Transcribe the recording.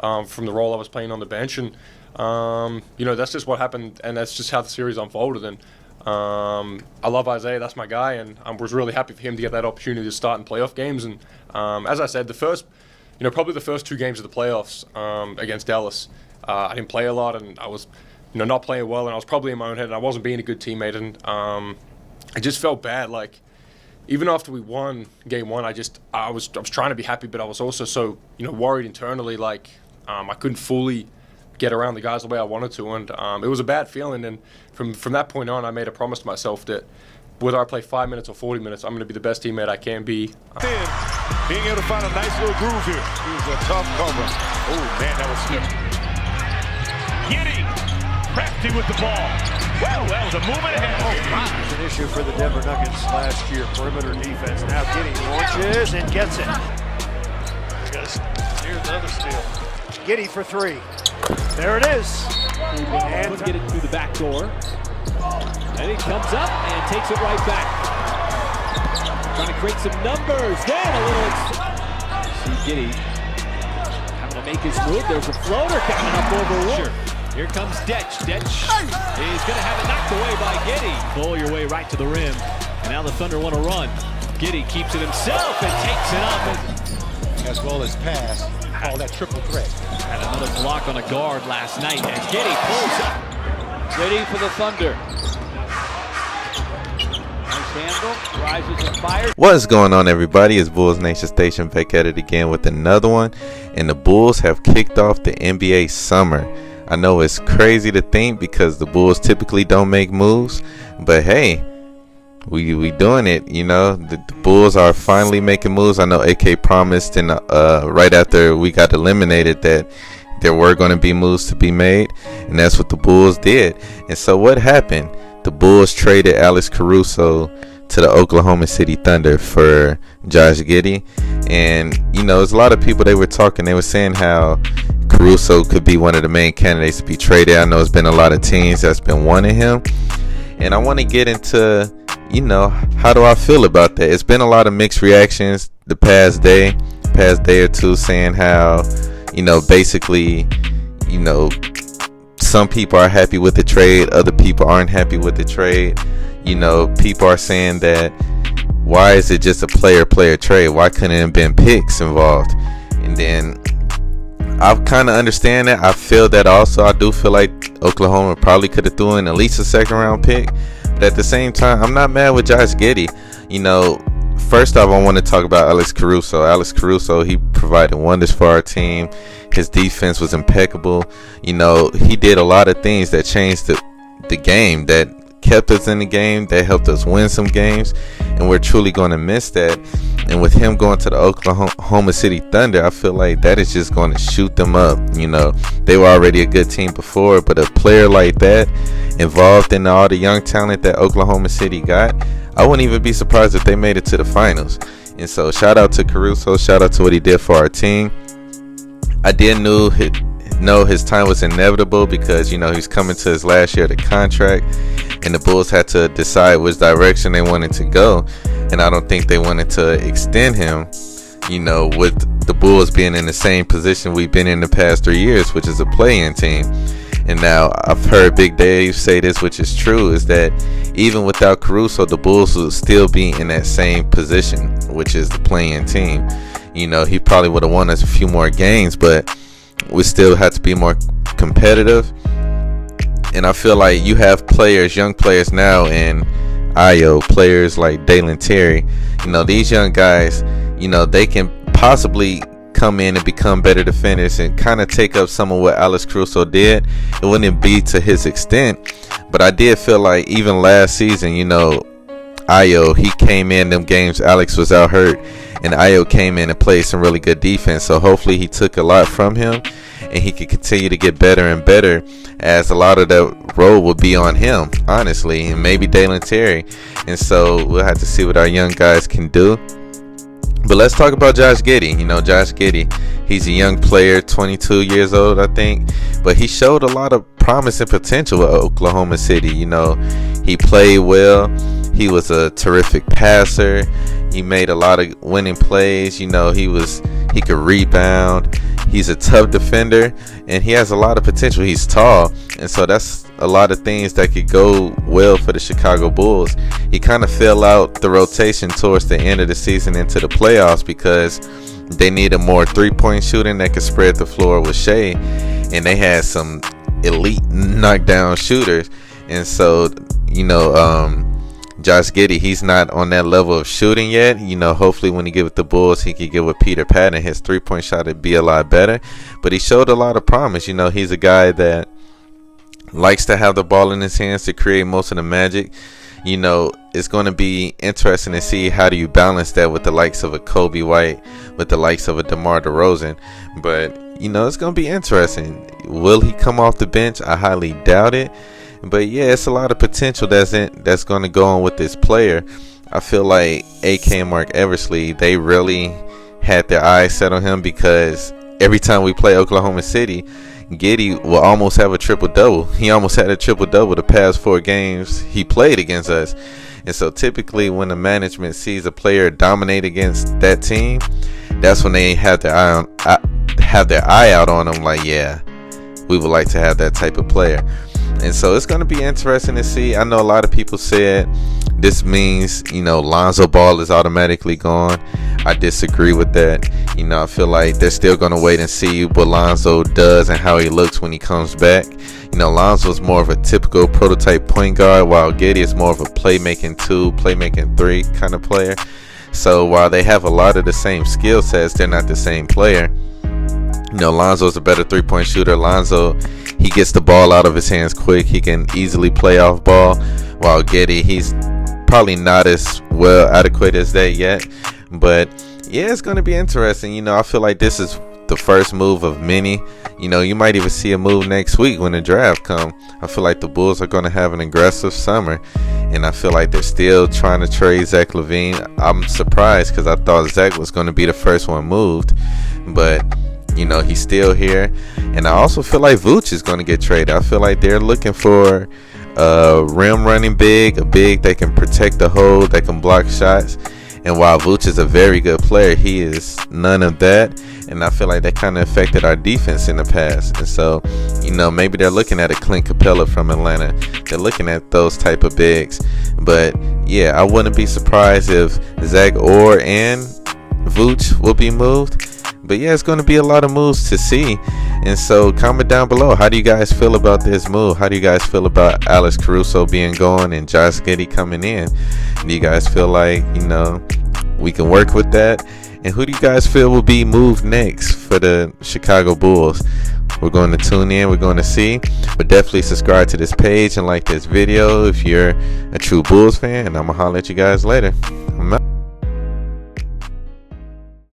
from the role I was playing on the bench, and that's just what happened, and that's just how the series unfolded. And I love Isaiah, that's my guy, and I was really happy for him to get that opportunity to start in playoff games. And as I said, probably the first 2 games of the playoffs against Dallas, I didn't play a lot, and I was not playing well, and I was probably in my own head, and I wasn't being a good teammate, and I just felt bad. Like, even after we won game 1, I was trying to be happy, but I was also so worried internally. Like, I couldn't fully get around the guys the way I wanted to, and it was a bad feeling. And from that point on, I made a promise to myself that whether I play 5 minutes or 40 minutes, I'm going to be the best teammate I can be. Being able to find a nice little groove here. He was a tough cover. Oh man, that was good. Giddey, crafty with the ball. Well, that was a movement ahead. It was an issue for the Denver Nuggets last year, perimeter defense. Now Giddey launches and gets it. Here's another steal. Giddey for 3. There it is. And get it through the back door. And he comes up and takes it right back. Trying to create some numbers. Then a little. See Giddey having to make his move. There's a floater coming up over Wolf. Sure. Here comes Detch. Detch is going to have it knocked away by Giddey. Pull your way right to the rim. And now the Thunder want to run. Giddey keeps it himself and takes it up. As well as pass. All that triple threat. Had another block on a guard last night as Giddey pulls up. Ready for the Thunder. Nice handle, rises and fires. What's going on, everybody? It's Bulls Nation Station back at it again with another one. And the Bulls have kicked off the NBA summer. I know it's crazy to think because the Bulls typically don't make moves, but hey, we doing it. The Bulls are finally making moves. I know AK promised right after we got eliminated that there were going to be moves to be made, and that's what the Bulls did. And so what happened? The Bulls traded Alex Caruso to the Oklahoma City Thunder for Josh Giddey. And there's a lot of people, they were saying how Caruso could be one of the main candidates to be traded. I know there's been a lot of teams that's been wanting him, and I want to get into how do I feel about that? It's been a lot of mixed reactions the past day or two, saying how basically some people are happy with the trade, other people aren't happy with the trade. People are saying that why is it just a player trade? Why couldn't it have been picks involved? And then I kind of understand that. I feel that also. I do feel like Oklahoma probably could have thrown in at least a second round pick. But at the same time, I'm not mad with Josh Giddey. First off, I want to talk about Alex Caruso. Alex Caruso, he provided wonders for our team. His defense was impeccable. He did a lot of things that changed the game, that kept us in the game, that helped us win some games, and we're truly going to miss that. And with him going to the Oklahoma City Thunder, I feel like that is just going to shoot them up. They were already a good team before, but a player like that involved in all the young talent that Oklahoma City got, I wouldn't even be surprised if they made it to the finals. And so shout out to Caruso, shout out to what he did for our team. I did know his time was inevitable because he's coming to his last year of the contract, and the Bulls had to decide which direction they wanted to go. And I don't think they wanted to extend him, with the Bulls being in the same position we've been in the past 3 years, which is a play-in team. And now I've heard Big Dave say this, which is true, is that even without Caruso, the Bulls will still be in that same position, which is the play-in team. He probably would have won us a few more games, but we still have to be more competitive. And I feel like you have young players now in Ayo, players like Dalen Terry. These young guys, they can possibly come in and become better defenders and kind of take up some of what Alex Caruso did. It wouldn't be to his extent, but I did feel like even last season, Ayo, he came in them games Alex was out hurt, and Ayo came in and played some really good defense. So hopefully he took a lot from him, and he can continue to get better and better, as a lot of that role will be on him, honestly, and maybe Dalen Terry. And so we'll have to see what our young guys can do. But let's talk about Josh Giddey. Josh Giddey, he's a young player, 22 years old, I think. But he showed a lot of promise and potential with Oklahoma City. He played well. He was a terrific passer. He made a lot of winning plays. You know, he could rebound. He's a tough defender, and he has a lot of potential. He's tall, and so that's a lot of things that could go well for the Chicago Bulls. He kind of fell out the rotation towards the end of the season into the playoffs because they needed more three-point shooting that could spread the floor with Shea, and they had some elite knockdown shooters. And so, you know, Josh Giddey, he's not on that level of shooting yet. You know, hopefully when he get with the Bulls, he could get with Peter Patton. His three-point shot would be a lot better. But he showed a lot of promise. You know, he's a guy that likes to have the ball in his hands to create most of the magic. You know, it's going to be interesting to see how do you balance that with the likes of a Kobe White, with the likes of a DeMar DeRozan. But, you know, it's going to be interesting. Will he come off the bench? I highly doubt it. But yeah, it's a lot of potential that's going to go on with this player. I feel like AK and Mark Eversley, they really had their eyes set on him because every time we play Oklahoma City, Giddey will almost have a triple-double. He almost had a triple-double the past 4 games he played against us. And so typically when the management sees a player dominate against that team, that's when they have their eye out on him, like, yeah, we would like to have that type of player. And so it's going to be interesting to see. I know a lot of people said this means, you know, Lonzo Ball is automatically gone. I disagree with that. You know, I feel like they're still going to wait and see what Lonzo does and how he looks when he comes back. You know, Lonzo's more of a typical prototype point guard, while Giddey is more of a playmaking 2, playmaking 3 kind of player. So while they have a lot of the same skill sets, they're not the same player. You know, Lonzo's a better three-point shooter. Lonzo, he gets the ball out of his hands quick. He can easily play off ball. While Giddey, he's probably not as well adequate as that yet. But yeah, it's going to be interesting. You know, I feel like this is the first move of many. You know, you might even see a move next week when the draft comes. I feel like the Bulls are going to have an aggressive summer. And I feel like they're still trying to trade Zach LaVine. I'm surprised because I thought Zach was going to be the first one moved. But you know, he's still here. And I also feel like Vooch is going to get traded. I feel like they're looking for a rim running big, a big that can protect the hole, that can block shots. And while Vooch is a very good player, he is none of that. And I feel like that kind of affected our defense in the past. And so, you know, maybe they're looking at a Clint Capella from Atlanta. They're looking at those type of bigs. But yeah, I wouldn't be surprised if Zach Orr and Vooch will be moved. But yeah, it's going to be a lot of moves to see. And so comment down below, how do you guys feel about this move? How do you guys feel about Alex Caruso being gone and Josh Giddey coming in? Do you guys feel like, you know, we can work with that? And who do you guys feel will be moved next for the Chicago Bulls? We're going to tune in. We're going to see. But definitely subscribe to this page and like this video if you're a true Bulls fan. And I'm going to holler at you guys later.